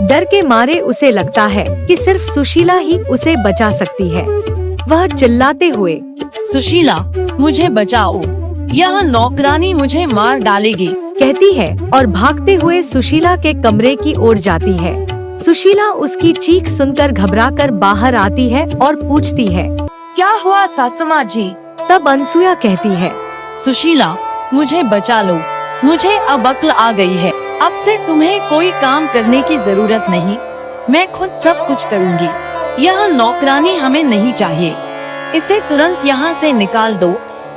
डर के मारे उसे लगता है कि सिर्फ सुशीला ही उसे बचा सकती है। वह चिल्लाते हुए, सुशीला, मुझे बचाओ, यह नौकरानी मुझे मार डालेगी, कहती है और भागते हुए सुशीला के कमरे की ओर जाती है। सुशीला उसकी चीख सुनकर घबराकर बाहर आती है और पूछती है, क्या हुआ सासू माँ जी? तब अनसुया कहती है, सुशीला, मुझे बचा लो, मुझे अब अक्ल आ गई है। अब से तुम्हें कोई काम करने की जरूरत नहीं, मैं खुद सब कुछ करूँगी। यह नौकरानी हमें नहीं चाहिए, इसे तुरंत यहाँ से निकाल दो,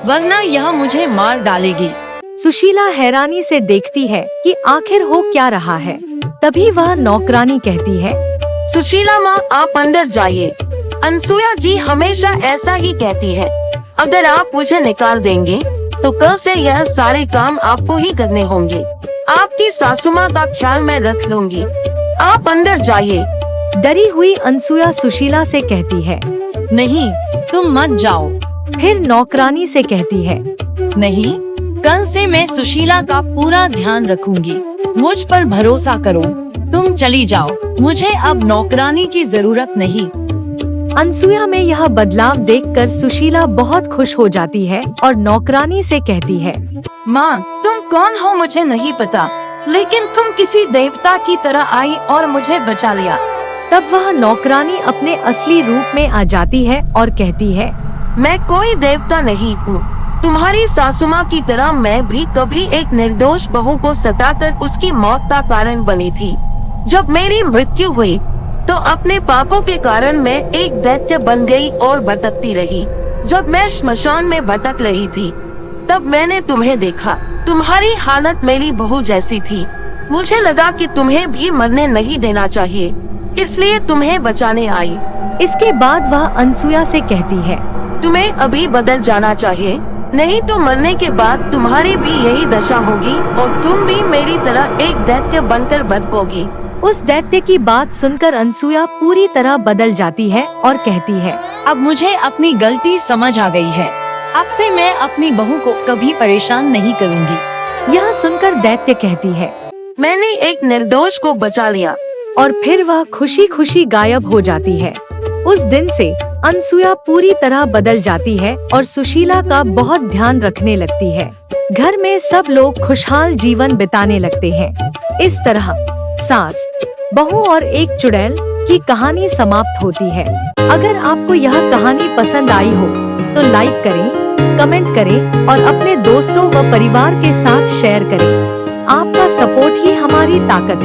वरना यह मुझे मार डालेगी। सुशीला हैरानी से देखती है कि आखिर हो क्या रहा है। तभी वह नौकरानी कहती है, सुशीला माँ, आप अंदर जाइए। अनसुया जी हमेशा ऐसा ही कहती है, अगर आप मुझे निकाल देंगे तो कल से यह सारे काम आपको ही करने होंगे। आपकी सासू माँ का ख्याल मैं रख लूंगी, आप अंदर जाइए। डरी हुई अनसुया सुशीला से कहती है, नहीं, तुम मत जाओ। फिर नौकरानी से कहती है, नहीं, कल से मैं सुशीला का पूरा ध्यान रखूंगी, मुझ पर भरोसा करो, तुम चली जाओ, मुझे अब नौकरानी की जरूरत नहीं। अनसुया में यह बदलाव देखकर सुशीला बहुत खुश हो जाती है और नौकरानी से कहती है, माँ, तुम कौन हो मुझे नहीं पता, लेकिन तुम किसी देवता की तरह आई और मुझे बचा लिया। तब वह नौकरानी अपने असली रूप में आ जाती है और कहती है, मैं कोई देवता नहीं हूँ, तुम्हारी सासू माँ की तरह मैं भी कभी एक निर्दोष बहू को सताकर उसकी मौत का कारण बनी थी। जब मेरी मृत्यु हुई तो अपने पापों के कारण मैं एक दैत्य बन गई और भटकती रही। जब मैं श्मशान में भटक रही थी तब मैंने तुम्हें देखा। तुम्हारी हालत मेरी बहू जैसी थी। मुझे लगा कि तुम्हें भी मरने नहीं देना चाहिए, इसलिए तुम्हें बचाने आई। इसके बाद वह अनसुया से कहती है, तुम्हें अभी बदल जाना चाहिए, नहीं तो मरने के बाद तुम्हारी भी यही दशा होगी और तुम भी मेरी तरह एक दैत्य बनकर भटकोगी। उस दैत्य की बात सुनकर अनसुया पूरी तरह बदल जाती है और कहती है, अब मुझे अपनी गलती समझ आ गई है, अब से मैं अपनी बहू को कभी परेशान नहीं करूँगी। यह सुनकर दैत्य कहती है, मैंने एक निर्दोष को बचा लिया। और फिर वह खुशी खुशी गायब हो जाती है। उस दिन से अनसुया पूरी तरह बदल जाती है और सुशीला का बहुत ध्यान रखने लगती है। घर में सब लोग खुशहाल जीवन बिताने लगते हैं। इस तरह सास, बहू और एक चुड़ैल की कहानी समाप्त होती है। अगर आपको यह कहानी पसंद आई हो तो लाइक करें, कमेंट करें और अपने दोस्तों व परिवार के साथ शेयर करें। आपका सपोर्ट ही हमारी ताकत है।